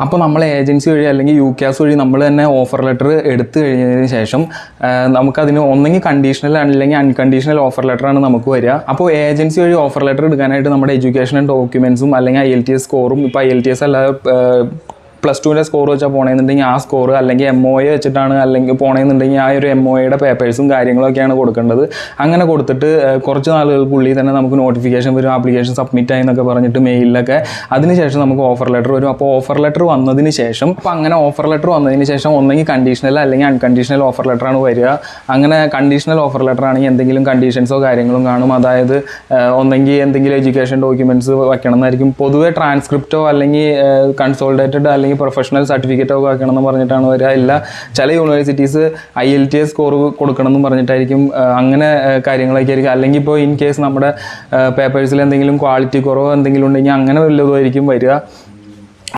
അപ്പോൾ നമ്മൾ ഏജൻസി വഴി അല്ലെങ്കിൽ UCAS വഴി നമ്മൾ തന്നെ ഓഫർ ലെറ്റർ എടുത്തു കഴിഞ്ഞതിന് ശേഷം നമുക്കതിന് ഒന്നെങ്കിൽ കണ്ടീഷണൽ അല്ലെങ്കിൽ അൺകണ്ടീഷണൽ ഓഫർ ലെറ്ററാണ് നമുക്ക് വരിക. അപ്പോൾ ഏജൻസി വഴി ഓഫർ ലെറ്റർ എടുക്കാനായിട്ട് നമ്മുടെ എഡ്യൂക്കേഷൻ ഡോക്യുമെൻസും അല്ലെങ്കിൽ IELTS സ്കോറും, ഇപ്പോൾ IELTS അല്ലാതെ +2ൻ്റെ സ്കോർ വെച്ചാൽ പോകണമെന്നുണ്ടെങ്കിൽ ആ സ്കോർ, അല്ലെങ്കിൽ MOA വെച്ചിട്ടാണ് അല്ലെങ്കിൽ പോകണമെന്നുണ്ടെങ്കിൽ ആ ഒരു MOAയുടെ പേപ്പേഴ്സും കാര്യങ്ങളൊക്കെയാണ് കൊടുക്കേണ്ടത്. അങ്ങനെ കൊടുത്തിട്ട് കുറച്ച് നാളുകൾക്കുള്ളിൽ തന്നെ നമുക്ക് നോട്ടിഫിക്കേഷൻ വരും, ആപ്ലിക്കേഷൻ സബ്മിറ്റ് ആയി എന്നൊക്കെ പറഞ്ഞിട്ട് മെയിലൊക്കെ. അതിനുശേഷം നമുക്ക് ഓഫർ ലെറ്റർ വരും. അപ്പോൾ ഓഫർ ലെറ്റർ വന്നതിന് ശേഷം അങ്ങനെ ഓഫർ ലെറ്റർ വന്നതിന് ശേഷം ഒന്നെങ്കിൽ കണ്ടീഷണൽ അല്ലെങ്കിൽ അൺകണ്ടീഷണൽ ഓഫർ ലെറ്ററാണ് വരിക. അങ്ങനെ കണ്ടീഷണൽ ഓഫർ ലെറ്റർ ആണെങ്കിൽ എന്തെങ്കിലും കണ്ടീഷൻസോ കാര്യങ്ങളും കാണും. അതായത് ഒന്നെങ്കിൽ എന്തെങ്കിലും എഡ്യൂക്കേഷൻ ഡോക്യുമെൻറ്റ്സ് വെക്കണം എന്നായിരിക്കും. പൊതുവെ ട്രാൻസ്ക്രിപ്റ്റോ അല്ലെങ്കിൽ കൺസോൾട്ടേറ്റഡ് അല്ലെങ്കിൽ പ്രൊഫഷണൽ സർട്ടിഫിക്കറ്റോ ഒക്കെ വെക്കണമെന്ന് പറഞ്ഞിട്ടാണ് വരിക. ഇല്ല, ചില യൂണിവേഴ്സിറ്റീസ് IELTS സ്കോർ കൊടുക്കണമെന്ന് പറഞ്ഞിട്ടായിരിക്കും. അങ്ങനെ കാര്യങ്ങളൊക്കെ ആയിരിക്കും. അല്ലെങ്കിൽ ഇപ്പോൾ ഇൻ കേസ് നമ്മുടെ പേപ്പേഴ്സിൽ എന്തെങ്കിലും ക്വാളിറ്റി കുറവോ എന്തെങ്കിലും ഉണ്ടെങ്കിൽ അങ്ങനെ വല്ലതുമായിരിക്കും വരിക.